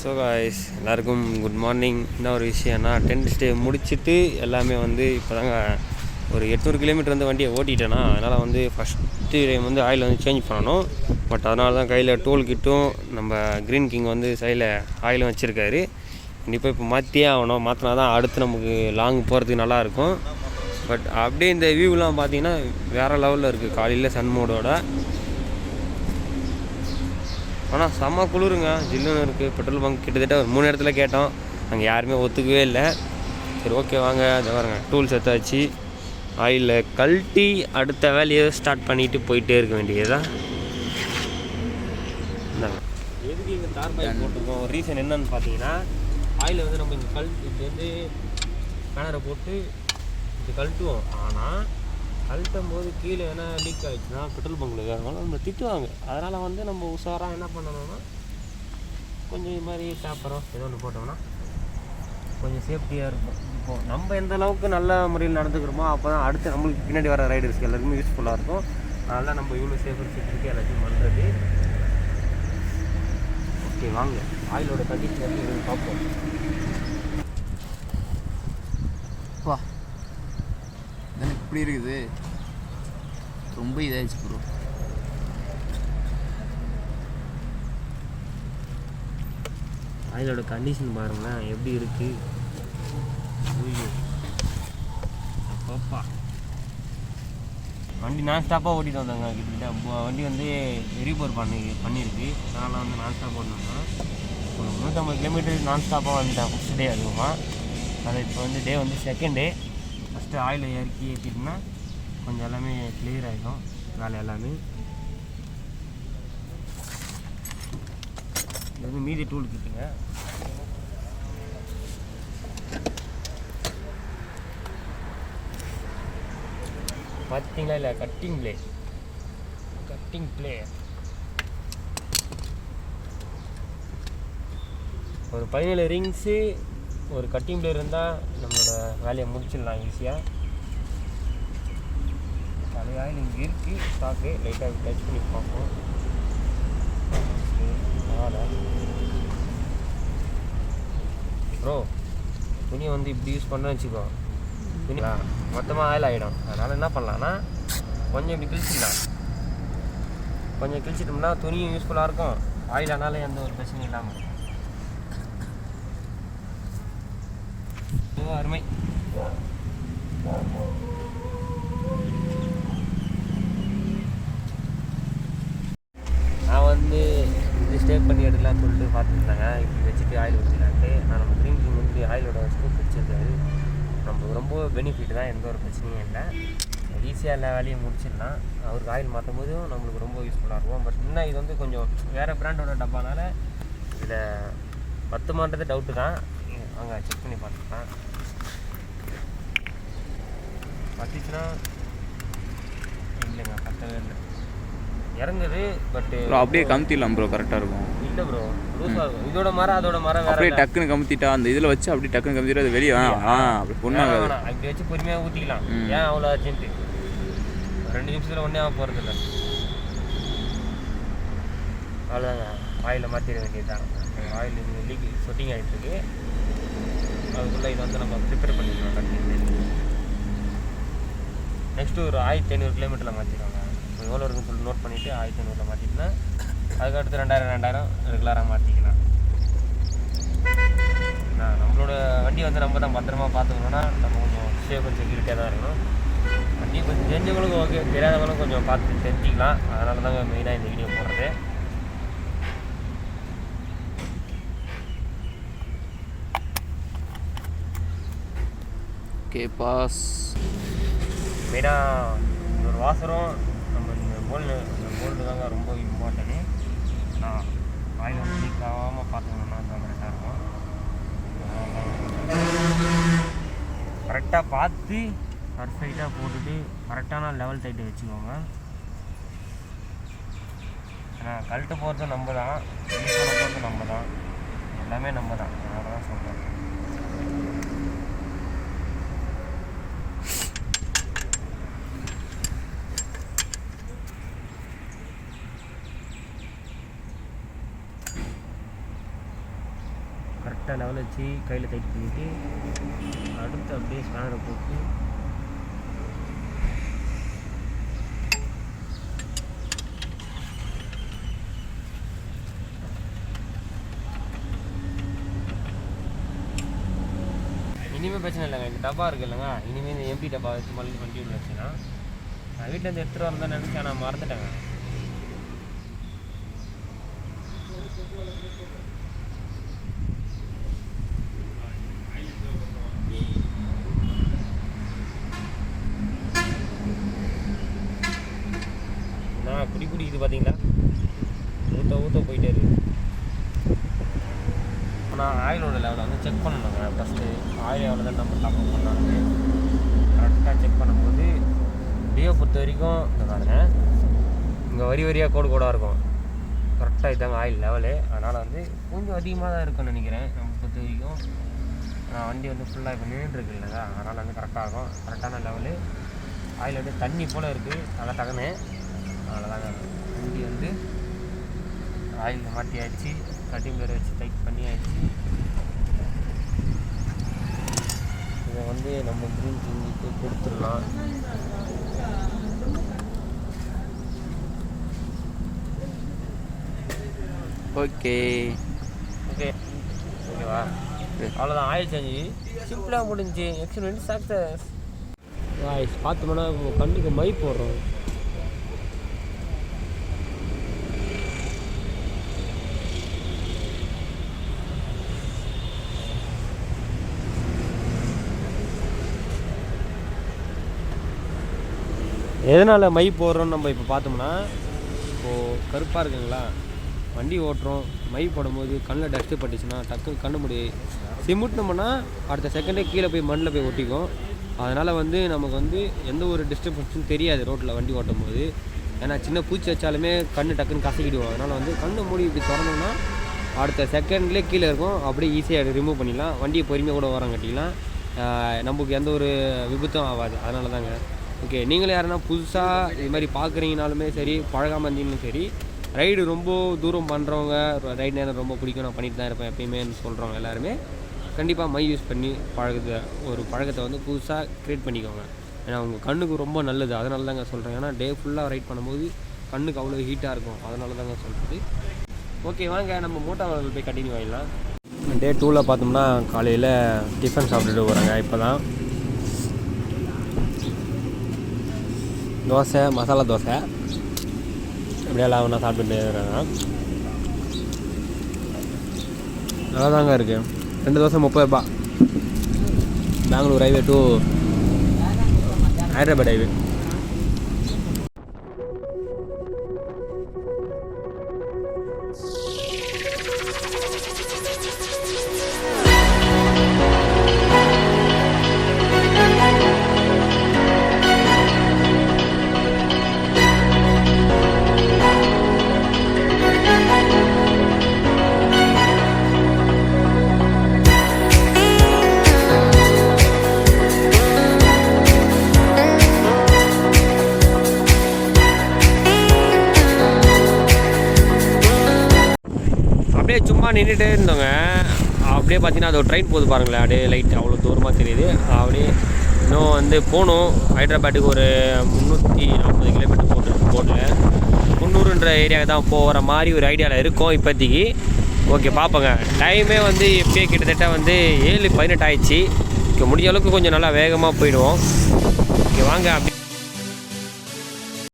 So guys எல்லாருக்கும் good morning. என்ன ஒரு விஷயம்னா 10th டே முடிச்சுட்டு எல்லாமே வந்து இப்போ தாங்க ஒரு 800 கிலோமீட்டர் வந்து வண்டியை ஓட்டிட்டேன்னா, அதனால் வந்து ஃபஸ்ட்டு டைம் வந்து ஆயில் வந்து சேஞ்ச் பண்ணணும். பட் அதனால தான் கையில் டோல் கிட்டும் நம்ம க்ரீன் கிங் வந்து சைடில் ஆயிலும் வச்சுருக்காரு. கண்டிப்பாக இப்போ மாற்றியே ஆகணும். மாற்றினா தான் அடுத்து நமக்கு லாங் போகிறதுக்கு நல்லாயிருக்கும். பட் அப்படியே இந்த வியூலாம் பார்த்தீங்கன்னா வேறு லெவலில் இருக்குது காலையில் சன் மோடோட. ஆனால் செம்ம குளிருங்க, ஜில்லுன்னு இருக்குது. பெட்ரோல் பங்க் கிட்டத்தட்ட ஒரு 3 இடத்துல கேட்டோம், அங்கே யாருமே ஒத்துக்கவே இல்லை. சரி ஓகே வாங்க, அதை பாருங்க டூல்ஸ் எடுத்தாச்சு. ஆயிலில் கழட்டி அடுத்த வேலையை ஸ்டார்ட் பண்ணிவிட்டு போயிட்டே இருக்க வேண்டியதுதான். இந்தாங்க எதுக்கு இங்கே தார் பைக் போட்டிருக்கோம், ஒரு ரீசன் என்னன்னு பார்த்தீங்கன்னா, ஆயிலை வந்து நம்ம இங்கே இப்படி பேனரை போட்டு இது கழட்டுவோம். ஆனால் கழட்டும் போது கீழே என்ன லீக் ஆகிடுச்சுன்னா பெட்ரோல் பங்கில் அதனால நம்ம திட்டுவாங்க. அதனால் வந்து நம்ம உஷாராக என்ன பண்ணணும்னா, கொஞ்சம் இது மாதிரி பேப்பரோ ஏதோ ஒன்று போட்டோம்னா கொஞ்சம் சேஃப்டியாக இருக்கும். இப்போது நம்ம எந்த அளவுக்கு நல்ல முறையில் நடந்துக்கிறோமோ அப்போ தான் அடுத்து நம்மளுக்கு பின்னாடி வர ரைடர்ஸ்க்கு எல்லாருக்குமே யூஸ்ஃபுல்லாக இருக்கும். அதனால் நம்ம இவ்வளோ சேஃபர் செக்யூரிட்டி எல்லாத்தையும் பண்ணுறது. ஓகே வாங்க ஆயிலோட கண்டிஷன் எப்படி பார்ப்போம். வா இப்படி இருக்குது, ரொம்ப இதாகிடுச்சு ப்ரோ. ஆயிலோட கண்டிஷன் பாருங்களேன் எப்படி இருக்குது. அப்பப்பா வண்டி நான் ஸ்டாப்பாக ஓட்டிட்டு வந்தாங்க. கிட்டத்தட்ட வண்டி வந்து ரீபோர் பண்ணியிருக்கு. அதனால் வந்து நான் ஸ்டாப் ஓட்டினோம்னா ஒரு 150 கிலோமீட்டர் நான் ஸ்டாப்பாக வந்துட்டேன் ஃபஸ்ட் டே. அதுவுமா அது இப்போ வந்து டே வந்து செகண்ட் டே. ஃபஸ்ட்டு ஆயில் ஏற்றிட்டோம்னா கொஞ்சம் எல்லாமே கிளியர் ஆகிடும் வேலை எல்லாமே. இது வந்து மீதி டூல் கிட்டுங்க. பார்த்தீங்களா இல்லை, கட்டிங் பிளே ஒரு 17 ரிங்ஸு ஒரு கட்டிங் பிளே இருந்தால் நம்மளோட வேலையை முடிச்சிடலாம் ஈஸியாக. பழைய ஆயில் இங்கே இருக்குது ஸ்டாக்கு, லைட்டாக டச் பண்ணி பார்ப்போம். ப்ரோ துணியை வந்து இப்படி யூஸ் பண்ண வச்சுக்கோ, துணி மொத்தமாக ஆயில் ஆகிடும். அதனால் என்ன பண்ணலான்னா கொஞ்சம் இப்படி கிழிச்சிக்கலாம். கொஞ்சம் கிழிச்சிட்டோம்னா துணியும் யூஸ்ஃபுல்லாக இருக்கும், ஆயில் ஆனாலும் எந்த ஒரு பிரச்சனையும் இல்லாமல் இருக்கும். அருமை. நான் வந்து இது ஸ்டேப் பண்ணி எடுக்கலாம்னு சொல்லிட்டு பார்த்துருந்தாங்க. இப்படி வச்சுட்டு ஆயில் ஊற்றிக்கலான்ட்டு. நான் நம்ம க்ரீன் கிங் வந்து ஆயிலோட ஸ்கூப் வச்சுருக்காரு. நம்மளுக்கு ரொம்ப பெனிஃபிட் தான், எந்த ஒரு பிரச்சனையும் இல்லை. ஈஸியாக எல்லா வேலையும் முடிச்சிடலாம். அவருக்கு ஆயில் மாற்றும் போதும் நம்மளுக்கு ரொம்ப யூஸ்ஃபுல்லாக இருக்கும். பட் இன்னும் இது வந்து கொஞ்சம் வேறு பிராண்டோட டப்பானால இதில் 10 மாட்டது டவுட்டு தான். அங்கே செக் பண்ணி பார்த்துக்கலாம். பார்த்துச்சுன்னா இல்லைங்க, கரெக்டாகவே இல்லை, இறங்குது. பட்டு அப்படியே கமுத்திடலாம் ப்ரோ, கரெக்டாக இருக்கும். இல்லை ப்ரோ லூஸாக இருக்கும். இதோட மரம் அதோட மரம் அப்படியே டக்குன்னு கமுத்திட்டா அந்த இதில் வச்சு அப்படியே டக்குன்னு கமுத்திட்டா அது வெளியே அப்படி பொண்ணாக அப்படி வச்சு பொறுமையாக ஊற்றிக்கலாம். ஏன் அவ்வளோ அர்ஜென்ட்டு, 2 நிமிஷத்தில் ஒன்றே ஆக போகிறது இல்லை. அவ்வளோதாங்க, ஆயிலை மாற்றிட வேண்டியது தான். ஆயில் லீக் சொட்டிங் ஆகிட்டுருக்கு. அதுக்குள்ளே இதை வந்து நம்ம ப்ரிப்பேர் பண்ணிக்கலாம். கண்டிப்பாக நெக்ஸ்ட்டு ஒரு 1500 கிலோமீட்டரில் மாற்றிடுவாங்க. இப்போ எவ்வளோ இருக்குன்னு சொல்லி நோட் பண்ணிவிட்டு 1500 மாற்றிட்டுனா அதுக்கடுத்து 2000 ரெகுலராக மாற்றிக்கலாம். நம்மளோட வண்டி வந்து நம்ம தான் பத்திரமா பார்த்துக்கணுன்னா நம்ம கொஞ்சம் சேஃப் செக்யூரிட்டியாக தான் இருக்கணும். வண்டி கொஞ்சம் தெரிஞ்சவங்களுக்கும் ஓகே, தெரியாதவங்களும் கொஞ்சம் பார்த்து தெரிஞ்சிக்கலாம். அதனால தாங்க மெயினாக இந்த வீடியோ போடுறது. Okay boss. மெயினாக இந்த ஒரு வாசரம் நம்ம இந்த போல்டு தாங்க ரொம்ப இம்பார்ட்டன்ட்டு. நான் ஆயில் வந்து லீக் ஆகாமல் பார்த்துக்கணுன்னா தான் கரெக்டாக இருக்கும். கரெக்டாக பார்த்து பர்ஃபெக்டாக போட்டுட்டு கரெக்டான லெவல் டைட்டு வச்சுக்கோங்க. ஏன்னா கழட்ட போகிறது நம்ம தான், யூஸ் பண்ண போகிறது நம்ம தான், எல்லாமே நம்ம தான். அதனால தான் சொல்கிறேன். கரெக்டாக லெவல் வச்சு கையில் டைட் பண்ணிவிட்டு அடுத்து அப்படியே ஸ்பேனரை போட்டு இனிமேல் பிரச்சனை இல்லைங்க. இந்த டப்பா இருக்குது இல்லைங்க, இனிமேல் இந்த எம்டி டப்பா வச்சு மறுபடியும் வண்டி உள்ள வச்சுன்னா நான் வீட்டிலேருந்து எடுத்துகிட்டு வரதான் நினச்சேன், நான் மறந்துட்டேங்க. நான் குடிக்குது பார்த்தீங்களா, ஊற்ற போயிட்டே இருக்குது. நான் ஆயிலோட லெவலை வந்து செக் பண்ணணுங்க. ஃபஸ்ட்டு ஆயில் எவ்வளோ தான் நம்ம டாப் அப் பண்ணாங்க கரெக்டாக செக் பண்ணும்போது டியோ பொறுத்த வரைக்கும் இந்த பாருங்க, இங்கே வரியாக கோடாக இருக்கும். கரெக்டாக இதுதாங்க ஆயில் லெவலு. அதனால் வந்து கொஞ்சம் அதிகமாக தான் இருக்குன்னு நினைக்கிறேன். நம்ம பொறுத்த வரைக்கும் நான் வண்டி வந்து ஃபுல்லாக இப்போ நின்றுருக்கு இல்லைங்க, அதனால் வந்து கரெக்டாக இருக்கும். கரெக்டான லெவலு ஆயில் வந்து தண்ணி போல் இருக்குது, நல்லா தகனு. அவ்வளோதாங்க, வண்டி வந்து ஆயில் மாற்றி ஆயிடுச்சு, கட்டிங் பேர் வச்சு டைட் பண்ணி ஆயிடுச்சு. இதை வந்து நம்ம க்ரீன் செஞ்சுட்டு கொடுத்துடலாம். ஓகே ஓகேவா, அவ்வளோதான். ஆயில் செஞ்சு சிம்பிளாக முடிஞ்சு. Experience success. பார்த்தோம்னா உங்கள் கண்ணுக்கு மை போடுறோம். எதனால் மை போடுறோன்னு நம்ம இப்போ பார்த்தோம்னா, இப்போது கருப்பாக இருக்குங்களா, வண்டி ஓட்டுறோம், மை போடும்போது கண்ணில் டஸ்ட்டு பட்டுச்சுன்னா டக்குன்னு கண்ணு முடி சிமுட்டினோம்னா அடுத்த செகண்டே கீழே போய் மண்ணில் போய் ஒட்டிக்கும். அதனால் வந்து நமக்கு வந்து எந்த ஒரு டிஸ்டர்பன்ஸும் தெரியாது ரோட்டில் வண்டி ஓட்டும் போது. ஏன்னா சின்ன பூச்சி வச்சாலுமே கண்ணு டக்குன்னு கசக்கிடுவோம். அதனால் வந்து கண்ணு மூடி இப்படி திறந்தோம்னா அடுத்த செகண்ட்லேயே கீழே இருக்கும், அப்படியே ஈஸியாக ரிமூவ் பண்ணிடலாம். வண்டியை பொறுமையாக கூட ஓரம் கட்டிக்கலாம், நமக்கு எந்த ஒரு விபத்தும் ஆகாது. அதனால தாங்க. ஓகே, நீங்களே யாருன்னா புதுசாக இது மாதிரி பார்க்குறீங்கனாலுமே சரி, பழகாமல் இருந்தீங்களும் சரி, ரைடு ரொம்ப தூரம் பண்ணுறவங்க, ரைடு நேரம் ரொம்ப பிடிக்கும், நான் பண்ணிட்டு தான் இருப்பேன் எப்பயுமே சொல்கிறவங்க எல்லாருமே கண்டிப்பாக மை யூஸ் பண்ணி ஒரு பழக்கத்தை வந்து புதுசாக க்ரியேட் பண்ணிக்கோங்க. ஏன்னா உங்கள் கண்ணுக்கு ரொம்ப நல்லது. அதனால தாங்க சொல்கிறேன். ஏன்னா டே ஃபுல்லாக ரைட் பண்ணும்போது கண்ணுக்கு அவ்வளோ ஹீட்டாக இருக்கும். அதனால தாங்க சொல்கிறது. ஓகே, வாங்க நம்ம மோட்டார் போய் கண்டினியூ ஆகிடலாம். டே 2ல் பார்த்தோம்னா காலையில் டிஃபன் சாப்பிட்டுட்டு போகிறாங்க. இப்போ தான் தோசை, மசாலா தோசை, இப்படியெல்லாம் ஒன்றா சாப்பிட்டுட்டு இருக்கிறாங்க. நல்லா தாங்க இருக்குது. 2 தோசை 30 ரூபா. Bangalore highway to Hyderabad highway. அப்படியே சும்மா நின்றுட்டே இருந்தோங்க. அப்படியே பார்த்தீங்கன்னா அது ஒரு ட்ரெயின் போகுது பாருங்களேன், அப்படியே லைட் அவ்வளோ தூரமாக தெரியுது. அப்படியே இன்னும் வந்து போகணும் ஹைதராபாத்துக்கு. ஒரு 340 கிலோமீட்டர் போட்டுருக்கு போட்டில். 300ன்ற ஏரியாவுக்கு தான் போகிற மாதிரி ஒரு ஐடியாவில் இருக்கும் இப்போதைக்கு. ஓகே, பார்ப்போங்க. டைமே வந்து எப்பயே கிட்டத்தட்ட வந்து 7:18 ஆயிடுச்சு. ஓகே, முடிஞ்ச அளவுக்கு கொஞ்சம் நல்லா வேகமாக போயிடுவோம். ஓகே, வாங்க. அப்படி